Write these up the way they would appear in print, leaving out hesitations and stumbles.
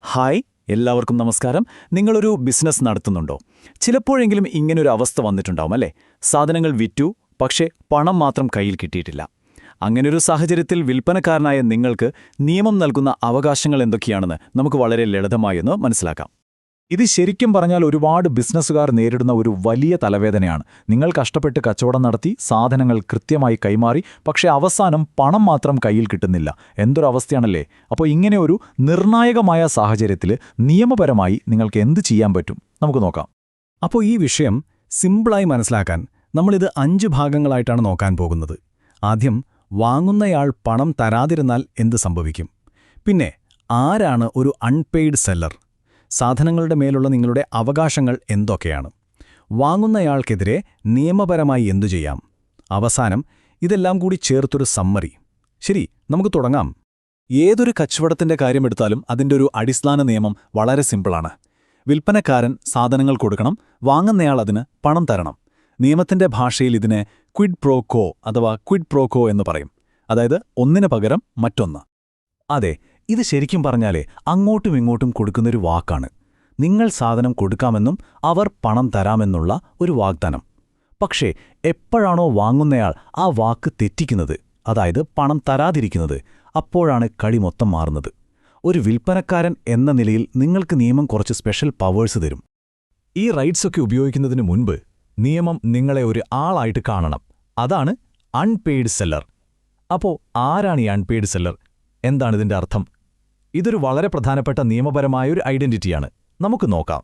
Hi, എല്ലാവർക്കും നമസ്കാരം. നിങ്ങളൊരു ബിസിനസ് നടത്തുന്നുണ്ടോ? ചിലപ്പോഴെങ്കിലും ഇങ്ങനൊരു അവസ്ഥ വന്നിട്ടുണ്ടാവും അല്ലേ? സാധനങ്ങൾ വിറ്റു, പക്ഷേ പണം മാത്രം കയ്യിൽ കിട്ടിയിട്ടില്ല. അങ്ങനൊരു സാഹചര്യത്തിൽ വിൽപ്പനക്കാരനായ നിങ്ങൾക്ക് നിയമം നൽകുന്ന അവകാശങ്ങൾ എന്തൊക്കെയാണെന്ന് നമുക്ക് വളരെ ലളിതമായൊന്ന് മനസ്സിലാക്കാം. ഇത് ശരിക്കും പറഞ്ഞാൽ ഒരുപാട് ബിസിനസ്സുകാർ നേരിടുന്ന ഒരു വലിയ തലവേദനയാണ്. നിങ്ങൾ കഷ്ടപ്പെട്ട് കച്ചവടം നടത്തി സാധനങ്ങൾ കൃത്യമായി കൈമാറി, പക്ഷേ അവസാനം പണം മാത്രം കയ്യിൽ കിട്ടുന്നില്ല. എന്തൊരവസ്ഥയാണല്ലേ? അപ്പോൾ ഇങ്ങനെ ഒരു നിർണായകമായ സാഹചര്യത്തിൽ നിയമപരമായി നിങ്ങൾക്ക് എന്ത് ചെയ്യാൻ പറ്റും? നമുക്ക് നോക്കാം. അപ്പോൾ ഈ വിഷയം സിമ്പിളായി മനസ്സിലാക്കാൻ നമ്മളിത് 5 ഭാഗങ്ങളായിട്ടാണ് നോക്കാൻ പോകുന്നത്. ആദ്യം, വാങ്ങുന്നയാൾ പണം തരാതിരുന്നാൽ എന്ത് സംഭവിക്കും? പിന്നെ, ആരാണ് ഒരു അൺപെയ്ഡ് സെല്ലർ? സാധനങ്ങളുടെ മേലുള്ള നിങ്ങളുടെ അവകാശങ്ങൾ എന്തൊക്കെയാണ്? വാങ്ങുന്നയാൾക്കെതിരെ നിയമപരമായി എന്തു ചെയ്യാം? അവസാനം, ഇതെല്ലാം കൂടി ചേർത്തൊരു സമ്മറി. ശരി, നമുക്ക് തുടങ്ങാം. ഏതൊരു കച്ചവടത്തിന്റെ കാര്യമെടുത്താലും അതിൻ്റെ ഒരു അടിസ്ഥാന നിയമം വളരെ സിമ്പിളാണ്. വിൽപ്പനക്കാരൻ സാധനങ്ങൾ കൊടുക്കണം, വാങ്ങുന്നയാൾ അതിന് പണം തരണം. നിയമത്തിന്റെ ഭാഷയിൽ ഇതിനെ ക്വിഡ് പ്രോ കോ അഥവാ ക്വിഡ് പ്രോ കോ എന്ന് പറയും. അതായത് ഒന്നിന് പകരം മറ്റൊന്ന്. അതെ, ഇത് ശരിക്കും പറഞ്ഞാലേ അങ്ങോട്ടും ഇങ്ങോട്ടും കൊടുക്കുന്നൊരു വാക്കാണ്. നിങ്ങൾ സാധനം കൊടുക്കാമെന്നും അവർ പണം തരാമെന്നുള്ള ഒരു വാഗ്ദാനം. പക്ഷേ എപ്പോഴാണോ വാങ്ങുന്നയാൾ ആ വാക്ക് തെറ്റിക്കുന്നത്, അതായത് പണം തരാതിരിക്കുന്നത്, അപ്പോഴാണ് കളി മൊത്തം മാറുന്നത്. ഒരു വിൽപ്പനക്കാരൻ എന്ന നിലയിൽ നിങ്ങൾക്ക് നിയമം കുറച്ച് സ്പെഷ്യൽ പവേഴ്സ് തരും. ഈ റൈറ്റ്സൊക്കെ ഉപയോഗിക്കുന്നതിന് മുൻപ് നിയമം നിങ്ങളെ ഒരു ആളായിട്ട് കാണണം. അതാണ് അൺപെയ്ഡ് സെല്ലർ. അപ്പോൾ ആരാണ് ഈ അൺപെയ്ഡ് സെല്ലർ? എന്താണിതിൻ്റെ അർത്ഥം? ഇതൊരു വളരെ പ്രധാനപ്പെട്ട നിയമപരമായൊരു ഐഡന്റിറ്റിയാണ്. നമുക്ക് നോക്കാം.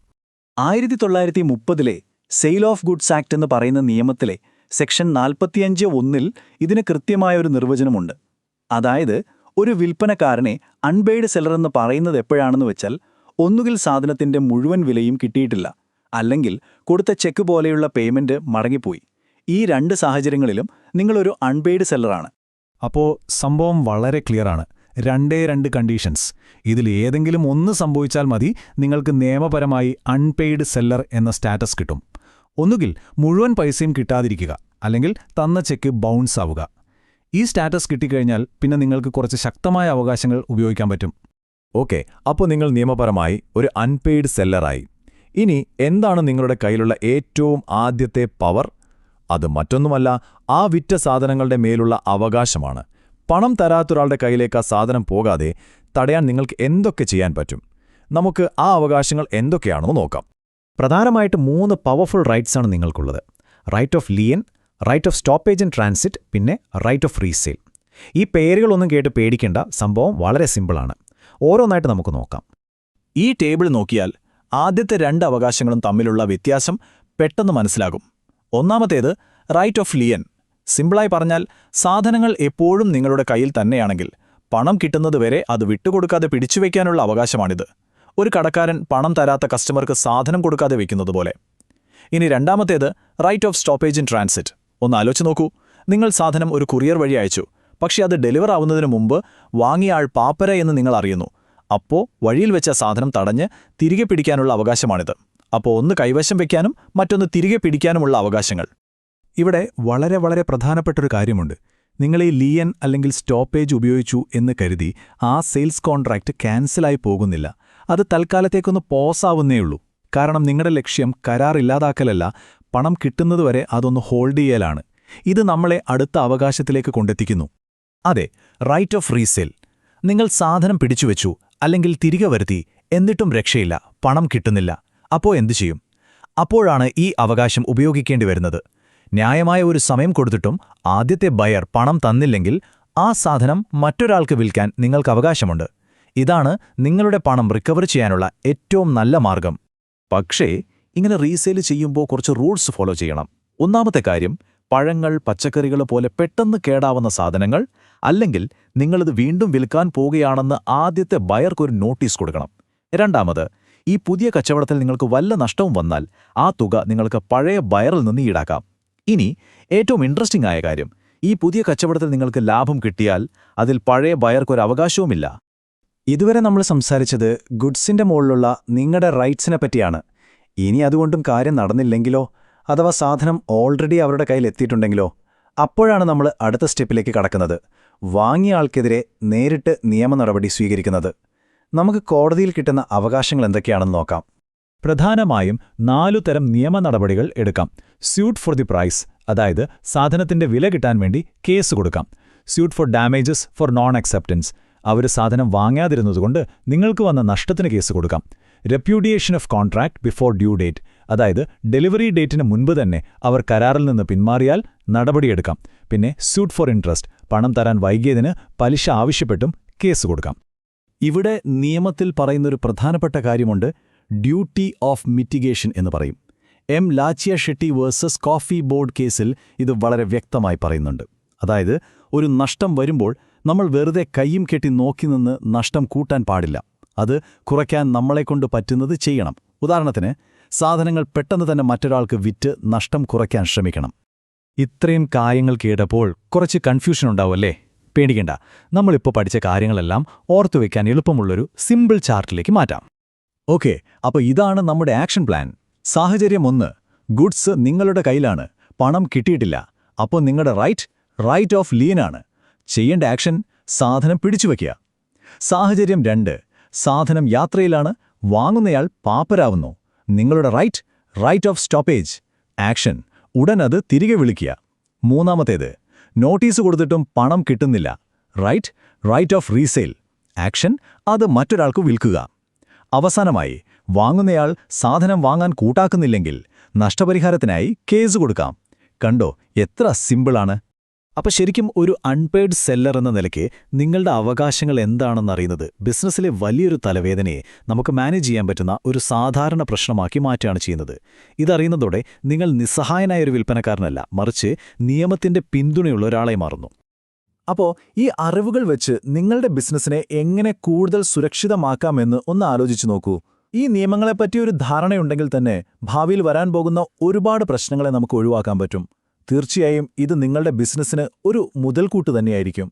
1930 സെയിൽ ഓഫ് ഗുഡ്സ് ആക്ട് എന്ന് പറയുന്ന നിയമത്തിലെ സെക്ഷൻ 45(1) ഇതിന് കൃത്യമായൊരു നിർവചനമുണ്ട്. അതായത് ഒരു വിൽപ്പനക്കാരനെ അൺപെയ്ഡ് സെല്ലർ എന്ന് പറയുന്നത് എപ്പോഴാണെന്ന് വെച്ചാൽ, ഒന്നുകിൽ സാധനത്തിന്റെ മുഴുവൻ വിലയും കിട്ടിയിട്ടില്ല, അല്ലെങ്കിൽ കൊടുത്ത ചെക്ക് പോലെയുള്ള പേയ്മെന്റ് മടങ്ങിപ്പോയി. ഈ 2 സാഹചര്യങ്ങളിലും നിങ്ങളൊരു അൺപെയ്ഡ് സെല്ലറാണ്. അപ്പോൾ സംഭവം വളരെ ക്ലിയറാണ്. 2 കണ്ടീഷൻസ്. ഇതിൽ ഏതെങ്കിലും ഒന്ന് സംഭവിച്ചാൽ മതി, നിങ്ങൾക്ക് നിയമപരമായി അൺപെയ്ഡ് സെല്ലർ എന്ന സ്റ്റാറ്റസ് കിട്ടും. ഒന്നുകിൽ മുഴുവൻ പൈസയും കിട്ടാതിരിക്കുക, അല്ലെങ്കിൽ തന്ന ചെക്ക് ബൗൺസ് ആവുക. ഈ സ്റ്റാറ്റസ് കിട്ടിക്കഴിഞ്ഞാൽ പിന്നെ നിങ്ങൾക്ക് കുറച്ച് ശക്തമായ അവകാശങ്ങൾ ഉപയോഗിക്കാൻ പറ്റും. ഓക്കെ, അപ്പോൾ നിങ്ങൾ നിയമപരമായി ഒരു അൺപെയ്ഡ് സെല്ലറായി. ഇനി എന്താണ് നിങ്ങളുടെ കയ്യിലുള്ള ഏറ്റവും ആദ്യത്തെ പവർ? അത് മറ്റൊന്നുമല്ല, ആ വിറ്റ സാധനങ്ങളുടെ മേലുള്ള അവകാശമാണ്. പണം തരാത്തൊരാളുടെ കയ്യിലേക്ക് ആ സാധനം പോകാതെ തടയാൻ നിങ്ങൾക്ക് എന്തൊക്കെ ചെയ്യാൻ പറ്റും? നമുക്ക് ആ അവകാശങ്ങൾ എന്തൊക്കെയാണെന്ന് നോക്കാം. പ്രധാനമായിട്ട് 3 പവർഫുൾ റൈറ്റ്സാണ് നിങ്ങൾക്കുള്ളത്. Right of lien, right of stoppage and transit, പിന്നെ റൈറ്റ് ഓഫ് റീസെയിൽ. ഈ പേരുകളൊന്നും കേട്ട് പേടിക്കേണ്ട, സംഭവം വളരെ സിമ്പിളാണ്. ഓരോന്നായിട്ട് നമുക്ക് നോക്കാം. ഈ ടേബിൾ നോക്കിയാൽ ആദ്യത്തെ 2 അവകാശങ്ങളും തമ്മിലുള്ള വ്യത്യാസം പെട്ടെന്ന് മനസ്സിലാകും. ഒന്നാമത്തേത് റൈറ്റ് ഓഫ് ലിയൻ. സിമ്പിളായി പറഞ്ഞാൽ, സാധനങ്ങൾ എപ്പോഴും നിങ്ങളുടെ കയ്യിൽ തന്നെയാണെങ്കിൽ പണം കിട്ടുന്നതുവരെ അത് വിട്ടുകൊടുക്കാതെ പിടിച്ചുവെക്കാനുള്ള അവകാശമാണിത്. ഒരു കടക്കാരൻ പണം തരാത്ത കസ്റ്റമർക്ക് സാധനം കൊടുക്കാതെ വെക്കുന്നതുപോലെ. ഇനി രണ്ടാമത്തേത് write of stoppage in transit. ഒന്ന് ആലോചിച്ച് നോക്കൂ. നിങ്ങൾ സാധനം ഒരു കുറിയർ വഴി അയച്ചു, പക്ഷേ അത് ഡെലിവർ ആവുന്നതിന് മുമ്പ് വാങ്ങിയ ആൾ പാപ്പര എന്ന് നിങ്ങൾ അറിയുന്നു. അപ്പോൾ വഴിയിൽ വെച്ച സാധനം തടഞ്ഞ് തിരികെ പിടിക്കാനുള്ള അവകാശമാണിത്. അപ്പോൾ ഒന്ന് കൈവശം വയ്ക്കാനും മറ്റൊന്ന് തിരികെ പിടിക്കാനുമുള്ള അവകാശങ്ങൾ. ഇവിടെ വളരെ വളരെ പ്രധാനപ്പെട്ടൊരു കാര്യമുണ്ട്. നിങ്ങൾ ഈ ലിയൻ അല്ലെങ്കിൽ സ്റ്റോപ്പേജ് ഉപയോഗിച്ചു എന്ന് കരുതി ആ സെയിൽസ് കോൺട്രാക്റ്റ് ക്യാൻസലായി പോകുന്നില്ല. അത് തൽക്കാലത്തേക്കൊന്ന് പോസാവുന്നേയുള്ളൂ. കാരണം നിങ്ങളുടെ ലക്ഷ്യം കരാർ ഇല്ലാതാക്കലല്ല, പണം കിട്ടുന്നതുവരെ അതൊന്ന് ഹോൾഡ് ചെയ്യലാണ്. ഇത് നമ്മളെ അടുത്ത അവകാശത്തിലേക്ക് കൊണ്ടെത്തിക്കുന്നു. അതെ, റൈറ്റ് ഓഫ് റീസെയിൽ. നിങ്ങൾ സാധനം പിടിച്ചുവെച്ചു, അല്ലെങ്കിൽ തിരികെ വരുത്തി, എന്നിട്ടും രക്ഷയില്ല, പണം കിട്ടുന്നില്ല. അപ്പോൾ എന്തു ചെയ്യും? അപ്പോഴാണ് ഈ അവകാശം ഉപയോഗിക്കേണ്ടി വരുന്നത്. ന്യായമായ ഒരു സമയം കൊടുത്തിട്ടും ആദ്യത്തെ ബയർ പണം തന്നില്ലെങ്കിൽ ആ സാധനം മറ്റൊരാൾക്ക് വിൽക്കാൻ നിങ്ങൾക്ക് അവകാശമുണ്ട്. ഇതാണ് നിങ്ങളുടെ പണം റിക്കവർ ചെയ്യാനുള്ള ഏറ്റവും നല്ല മാർഗം. പക്ഷേ ഇങ്ങനെ റീസെയിൽ ചെയ്യുമ്പോൾ കുറച്ച് റൂൾസ് ഫോളോ ചെയ്യണം. ഒന്നാമത്തെ കാര്യം, പഴങ്ങൾ, പച്ചക്കറികൾ പോലെ പെട്ടെന്ന് കേടാവുന്ന സാധനങ്ങൾ, അല്ലെങ്കിൽ നിങ്ങളിത് വീണ്ടും വിൽക്കാൻ പോകുകയാണെന്ന് ആദ്യത്തെ ബയർക്കൊരു നോട്ടീസ് കൊടുക്കണം. രണ്ടാമത്, ഈ പുതിയ കച്ചവടത്തിൽ നിങ്ങൾക്ക് വല്ല നഷ്ടവും വന്നാൽ ആ തുക നിങ്ങൾക്ക് പഴയ ബയറിൽ നിന്ന് ഈടാക്കാം. ഇനി ഏറ്റവും ഇൻട്രസ്റ്റിംഗ് ആയ കാര്യം, ഈ പുതിയ കച്ചവടത്തിൽ നിങ്ങൾക്ക് ലാഭം കിട്ടിയാൽ അതിൽ പഴയ ബയർക്കൊരു അവകാശവുമില്ല. ഇതുവരെ നമ്മൾ സംസാരിച്ചത് ഗുഡ്സിന്റെ മുകളിലുള്ള നിങ്ങളുടെ റൈറ്റ്സിനെ പറ്റിയാണ്. ഇനി അതുകൊണ്ടും കാര്യം നടന്നില്ലെങ്കിലോ, അഥവാ സാധനം ഓൾറെഡി അവരുടെ കയ്യിൽ എത്തിയിട്ടുണ്ടെങ്കിലോ? അപ്പോഴാണ് നമ്മൾ അടുത്ത സ്റ്റെപ്പിലേക്ക് കടക്കുന്നത്. വാങ്ങിയ ആൾക്കെതിരെ നേരിട്ട് നിയമ നടപടി സ്വീകരിക്കുന്നത്. നമുക്ക് കോടതിയിൽ കിട്ടുന്ന അവകാശങ്ങൾ എന്തൊക്കെയാണെന്ന് നോക്കാം. പ്രധാനമായും 4 തരം നിയമ നടപടികൾ എടുക്കാം. സ്യൂട്ട് ഫോർ ദി പ്രൈസ്, അതായത് സാധനത്തിന്റെ വില കിട്ടാൻ വേണ്ടി കേസ് കൊടുക്കാം. Suit for damages for non acceptance, അവർ സാധനം വാങ്ങാതിരുന്നതുകൊണ്ട് നിങ്ങൾക്ക് വന്ന നഷ്ടത്തിന് കേസ് കൊടുക്കാം. Repudiation of contract before due date, അതായത് ഡെലിവറി ഡേറ്റിന് മുൻപ് തന്നെ അവർ കരാറിൽ നിന്ന് പിന്മാറിയാൽ നടപടിയെടുക്കാം. പിന്നെ സ്യൂട്ട് ഫോർ ഇൻട്രസ്റ്റ്, പണം തരാൻ വൈകിയതിന് പലിശ ആവശ്യപ്പെട്ടും കേസ് കൊടുക്കാം. ഇവിടെ നിയമത്തിൽ പറയുന്നൊരു പ്രധാനപ്പെട്ട കാര്യമുണ്ട്, ഡ്യൂട്ടി ഓഫ് മിറ്റിഗേഷൻ എന്ന് പറയും. M Lachia Shetty versus coffee board കേസിൽ ഇത് വളരെ വ്യക്തമായി പറയുന്നുണ്ട്. അതായത് ഒരു നഷ്ടം വരുമ്പോൾ നമ്മൾ വെറുതെ കൈയും കെട്ടി നോക്കി നിന്ന് നഷ്ടം കൂട്ടാൻ പാടില്ല. അത് കുറയ്ക്കാൻ നമ്മളെക്കൊണ്ട് പറ്റുന്നത് ചെയ്യണം. ഉദാഹരണത്തിന്, സാധനങ്ങൾ പെട്ടെന്ന് തന്നെ മറ്റൊരാൾക്ക് വിറ്റ് നഷ്ടം കുറയ്ക്കാൻ ശ്രമിക്കണം. ഇത്രയും കാര്യങ്ങൾ കേട്ടപ്പോൾ കുറച്ച് കൺഫ്യൂഷൻ ഉണ്ടാവുമല്ലേ? പേടിക്കേണ്ട, നമ്മളിപ്പോൾ പഠിച്ച കാര്യങ്ങളെല്ലാം ഓർത്തുവെക്കാൻ എളുപ്പമുള്ളൊരു സിമ്പിൾ ചാർട്ടിലേക്ക് മാറ്റാം. ഓക്കെ, അപ്പോൾ ഇതാണ് നമ്മുടെ ആക്ഷൻ പ്ലാൻ. സാഹചര്യം 1, ഗുഡ്സ് നിങ്ങളുടെ കയ്യിലാണ്, പണം കിട്ടിയിട്ടില്ല. അപ്പോൾ നിങ്ങളുടെ റൈറ്റ് ഓഫ് ലീനാണ്. ചെയ്യേണ്ട ആക്ഷൻ, സാധനം പിടിച്ചുവെക്കുക. സാഹചര്യം 2, സാധനം യാത്രയിലാണ്, വാങ്ങുന്നയാൾ പാപ്പരാവുന്നു. നിങ്ങളുടെ റൈറ്റ് ഓഫ് സ്റ്റോപ്പേജ്. ആക്ഷൻ, ഉടൻ അത് തിരികെ വിളിക്കുക. മൂന്നാമത്തേത്, നോട്ടീസ് കൊടുത്തിട്ടും പണം കിട്ടുന്നില്ല. Right of resale. ആക്ഷൻ, അത് മറ്റൊരാൾക്ക് വിൽക്കുക. അവസാനമായി, വാങ്ങുന്നയാൾ സാധനം വാങ്ങാൻ കൂട്ടാക്കുന്നില്ലെങ്കിൽ നഷ്ടപരിഹാരത്തിനായി കേസ് കൊടുക്കാം. കണ്ടോ, എത്ര സിമ്പിളാണ്. അപ്പോൾ ശരിക്കും ഒരു അൺപെയ്ഡ് സെല്ലർ എന്ന നിലയ്ക്ക് നിങ്ങളുടെ അവകാശങ്ങൾ എന്താണെന്നറിയുന്നത് ബിസിനസ്സിലെ വലിയൊരു തലവേദനയെ നമുക്ക് മാനേജ് ചെയ്യാൻ പറ്റുന്ന ഒരു സാധാരണ പ്രശ്നമാക്കി മാറ്റുകയാണ് ചെയ്യുന്നത്. ഇതറിയുന്നതോടെ നിങ്ങൾ നിസ്സഹായനായ ഒരു വിൽപ്പനക്കാരനല്ല, മറിച്ച് നിയമത്തിന്റെ പിന്തുണയുള്ള ഒരാളായി മാറുന്നു. അപ്പോൾ ഈ അറിവുകൾ വെച്ച് നിങ്ങളുടെ ബിസിനസ്സിനെ എങ്ങനെ കൂടുതൽ സുരക്ഷിതമാക്കാമെന്ന് ഒന്ന് ആലോചിച്ചു നോക്കൂ. ഈ നിയമങ്ങളെപ്പറ്റി ഒരു ധാരണയുണ്ടെങ്കിൽ തന്നെ ഭാവിയിൽ വരാൻ പോകുന്ന ഒരുപാട് പ്രശ്നങ്ങളെ നമുക്ക് ഒഴിവാക്കാൻ പറ്റും. തീർച്ചയായും ഇത് നിങ്ങളുടെ ബിസിനസ്സിന് ഒരു മുതൽക്കൂട്ട് തന്നെയായിരിക്കും.